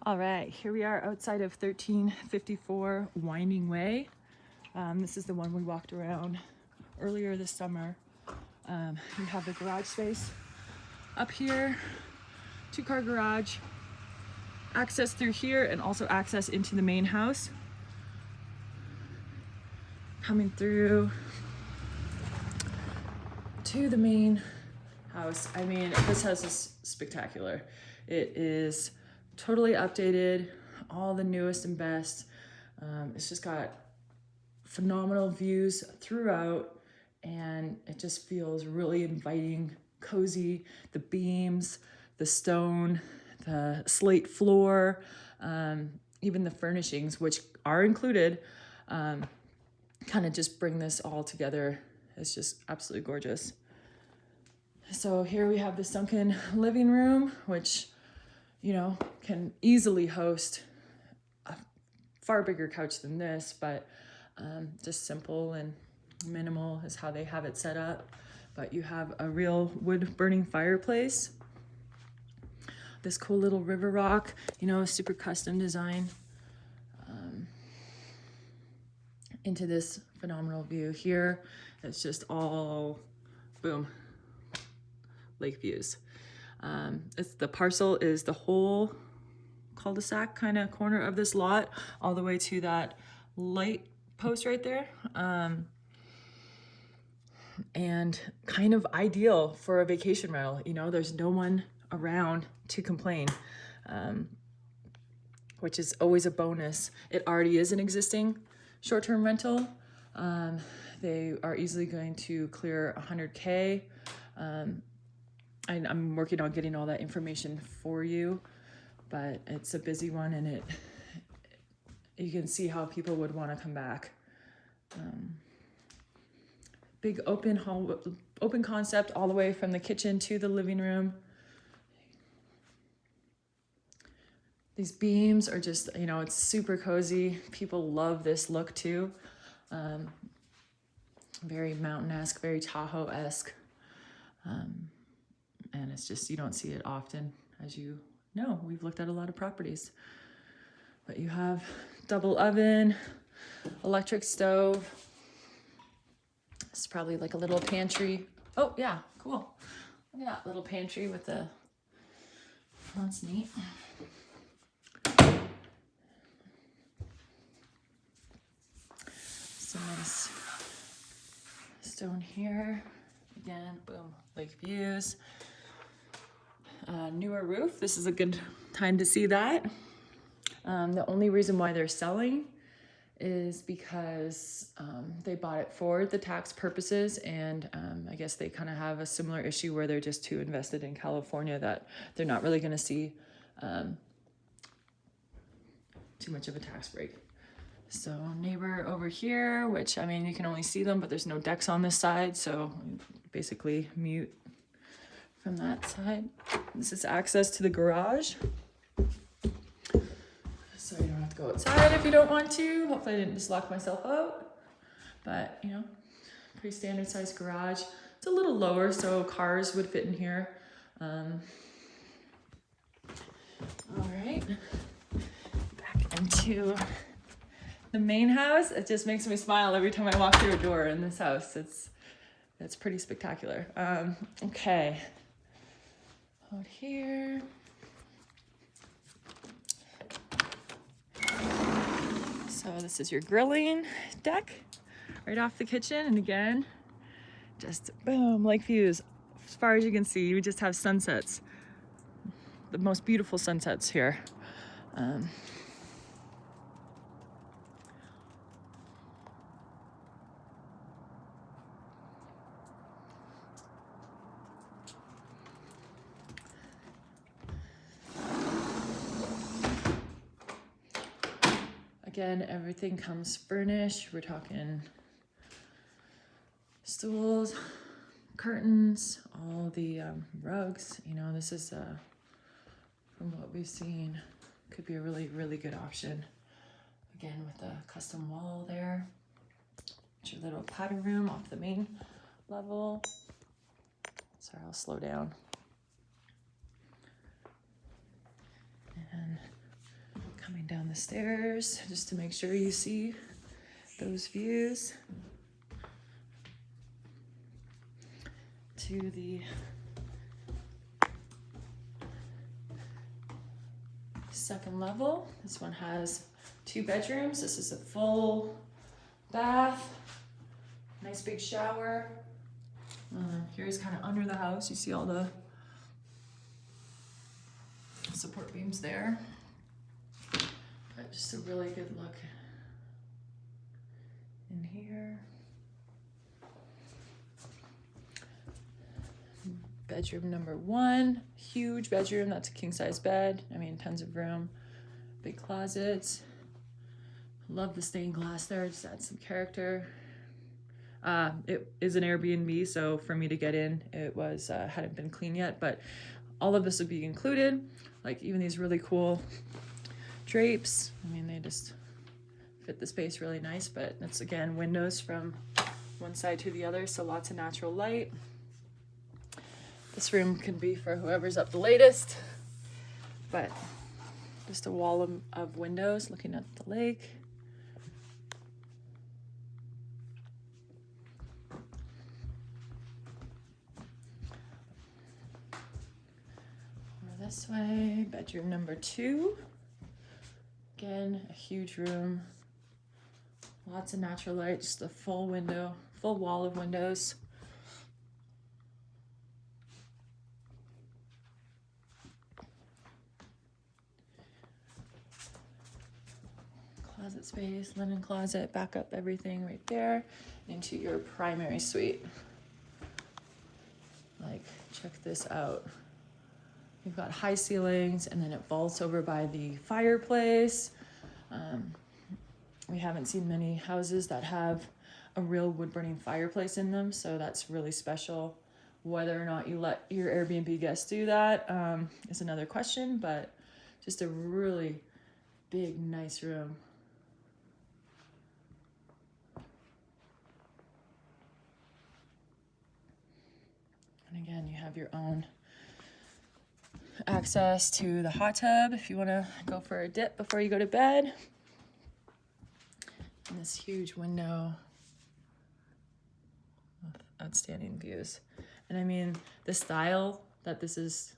All right, here we are outside of 1354 Winding Way. This is the one we walked around earlier this summer. You have the garage space up here, 2-car garage, access through here, and also access into the main house. Coming through to the main house. I mean, this house is spectacular. It is totally updated, all the newest and best. It's just got phenomenal views throughout, and it just feels really inviting, cozy. The beams, the stone, the slate floor, even the furnishings, which are included, kind of just bring this all together. It's just absolutely gorgeous. So here we have the sunken living room, which, you know, can easily host a far bigger couch than this, but just simple and minimal is how they have it set up. But you have a real wood burning fireplace. This cool little river rock, you know, super custom design into this phenomenal view here. It's just all boom, lake views. It's the parcel is the whole cul-de-sac kind of corner of this lot, all the way to that light post right there. And kind of ideal for a vacation rental. You know, there's no one around to complain, which is always a bonus. It already is an existing short-term rental. They are easily going to clear 100K. I'm working on getting all that information for you, but it's a busy one, and you can see how people would want to come back. Big open hall, open concept all the way from the kitchen to the living room. These beams are just, you know, it's super cozy. People love this look too. Very mountain-esque, very Tahoe-esque. And it's just, you don't see it often, as you know. We've looked at a lot of properties. But you have double oven, electric stove. It's probably like a little pantry. Oh yeah, cool. Look at that little pantry with the, that's neat. Some nice stone here. Again, boom, lake views. Newer roof, this is a good time to see that. The only reason why they're selling is because they bought it for the tax purposes, and I guess they kind of have a similar issue where they're just too invested in California that they're not really going to see too much of a tax break. So neighbor over here, which, I mean, you can only see them, but there's no decks on this side, so basically mute from that side. This is access to the garage. So you don't have to go outside if you don't want to. Hopefully I didn't just lock myself out. But, you know, pretty standard sized garage. It's a little lower, so cars would fit in here. All right. Back into the main house. It just makes me smile every time I walk through a door in this house. It's pretty spectacular. Okay. Out here. So this is your grilling deck right off the kitchen. And again, just boom, lake views. As far as you can see, we just have sunsets. The most beautiful sunsets here. Again, everything comes furnished. We're talking stools, curtains, all the rugs. You know, this is, from what we've seen, could be a really, really good option. Again, with the custom wall there. It's your little powder room off the main level. Sorry, I'll slow down. And stairs just to make sure you see those views to the second level. This one has 2 bedrooms. This is a full bath, nice big shower. Here's kind of under the house. You see all the support beams there. But just a really good look in here. Bedroom number 1, huge bedroom. That's a king size bed. I mean, tons of room. Big closets. Love the stained glass there, just adds some character. It is an Airbnb, so for me to get in, it was hadn't been clean yet, but all of this would be included. Like even these really cool drapes. I mean, they just fit the space really nice, but it's again windows from one side to the other, so lots of natural light. This room can be for whoever's up the latest, but just a wall of windows looking at the lake. Over this way, bedroom number 2. Again, a huge room, lots of natural light, just a full wall of windows. Closet space, linen closet, back up everything right there into your primary suite. Like, check this out. You've got high ceilings, and then it vaults over by the fireplace. We haven't seen many houses that have a real wood-burning fireplace in them, so that's really special. Whether or not you let your Airbnb guests do that is another question, but just a really big, nice room. And again, you have your own access to the hot tub if you want to go for a dip before you go to bed. And this huge window with outstanding views. And I mean, the style that this is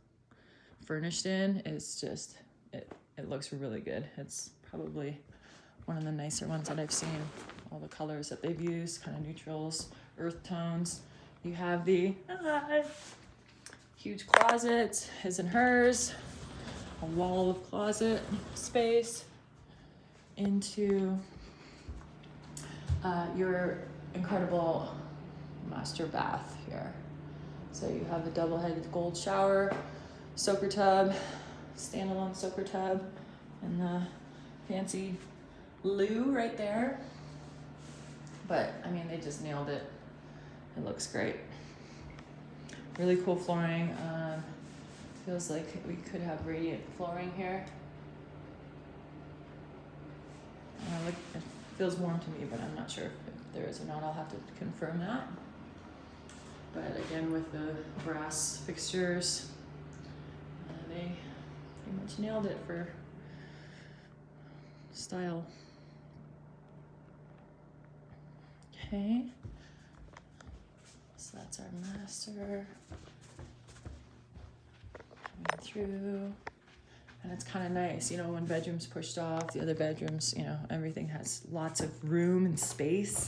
furnished in is just, it looks really good. It's probably one of the nicer ones that I've seen. All the colors that they've used, kind of neutrals, earth tones. You have the huge closet, his and hers, a wall of closet space into your incredible master bath here. So you have a double-headed gold shower, soaker tub, standalone soaker tub, and the fancy loo right there. But I mean, they just nailed it. It looks great. Really cool flooring. Feels like we could have radiant flooring here. It feels warm to me, but I'm not sure if there is or not. I'll have to confirm that. But again, with the brass fixtures, they pretty much nailed it for style. Okay. So that's our master. Coming through. And it's kind of nice, you know, one bedroom's pushed off, the other bedrooms, you know, everything has lots of room and space.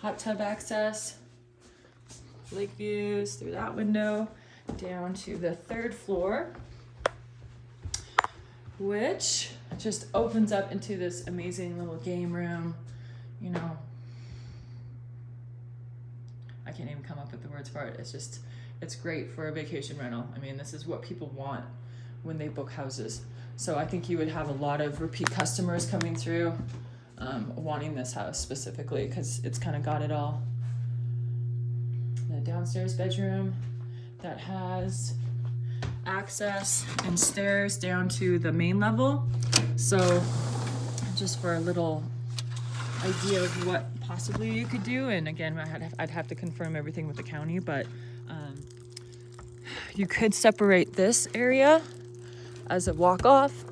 Hot tub access, lake views through that window, down to the 3rd floor, which just opens up into this amazing little game room, you know. I can't even come up with the words for it. It's great for a vacation rental. I mean, this is what people want when they book houses. So I think you would have a lot of repeat customers coming through wanting this house specifically because it's kind of got it all. The downstairs bedroom that has access and stairs down to the main level. So just for a little idea of what possibly you could do, and again, I'd have to confirm everything with the county, but you could separate this area as a walk-off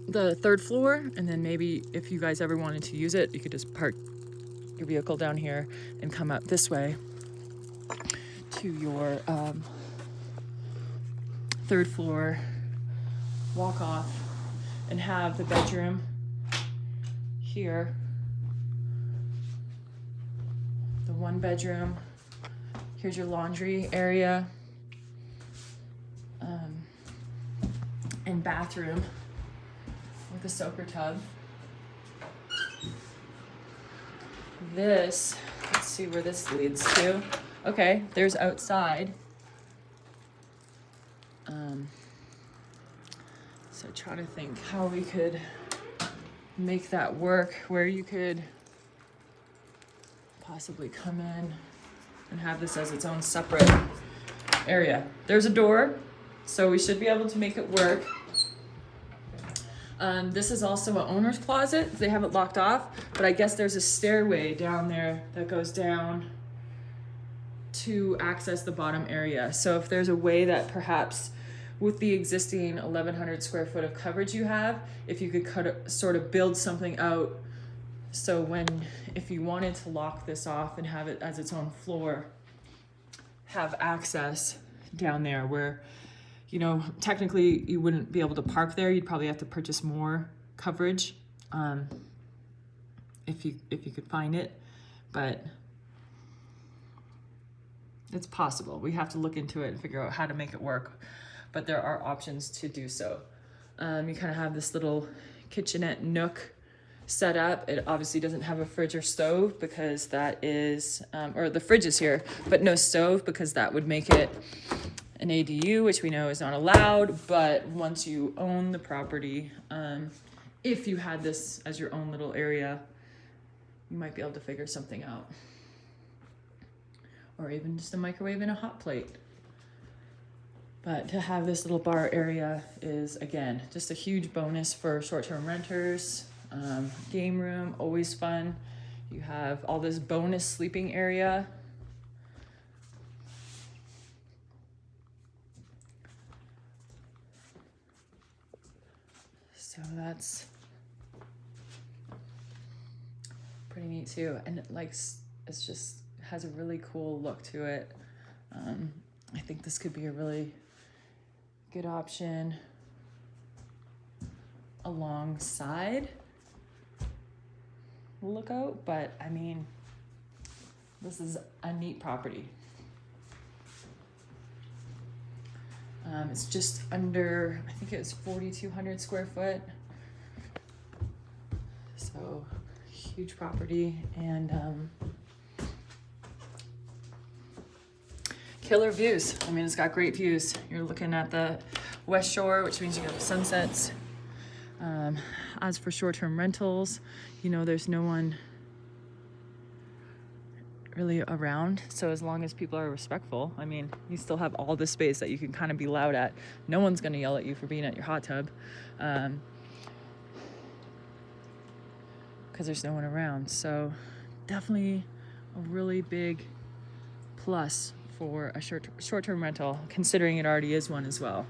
the third floor, and then maybe if you guys ever wanted to use it, you could just park your vehicle down here and come up this way to your third floor, walk off, and have the bedroom here, the one bedroom. Here's your laundry area and bathroom with a soaker tub. This, let's see where this leads to. Okay, there's outside. So trying to think how we could make that work, where you could possibly come in and have this as its own separate area. There's a door, so we should be able to make it work. This is also an owner's closet. They have it locked off, but I guess there's a stairway down there that goes down to access the bottom area. So if there's a way that perhaps with the existing 1,100 square foot of coverage you have, if you could sort of build something out, so if you wanted to lock this off and have it as its own floor, have access down there where, you know, technically you wouldn't be able to park there. You'd probably have to purchase more coverage if you could find it, but it's possible. We have to look into it and figure out how to make it work, but there are options to do so. You kind of have this little kitchenette nook set up. It obviously doesn't have a fridge or stove because that is, or the fridge is here, but no stove because that would make it an ADU, which we know is not allowed. But once you own the property, if you had this as your own little area, you might be able to figure something out. Or even just a microwave and a hot plate. But to have this little bar area is, again, just a huge bonus for short-term renters. Game room, always fun. You have all this bonus sleeping area. So that's pretty neat too. And it's just has a really cool look to it. I think this could be a really good option alongside Lookout, but I mean, this is a neat property. It's just under, I think it was 4,200 square foot. So huge property, and killer views. I mean, it's got great views. You're looking at the West Shore, which means you have sunsets. As for short-term rentals, you know, there's no one really around. So as long as people are respectful, I mean, you still have all this space that you can kind of be loud at. No one's going to yell at you for being at your hot tub, because there's no one around. So definitely a really big plus for a short-term rental, considering it already is one as well.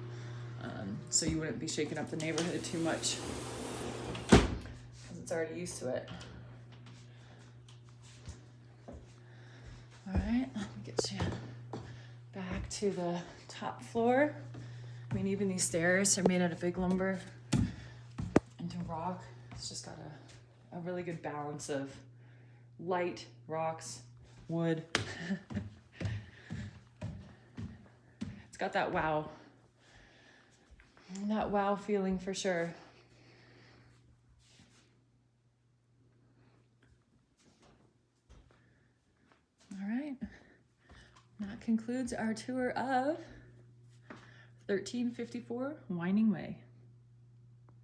So you wouldn't be shaking up the neighborhood too much because it's already used to it. All right, let me get you back to the top floor. I mean, even these stairs are made out of big lumber into rock. It's just got a really good balance of light, rocks, wood. It's got that wow feeling for sure. All right, that concludes our tour of 1354 Winding Way.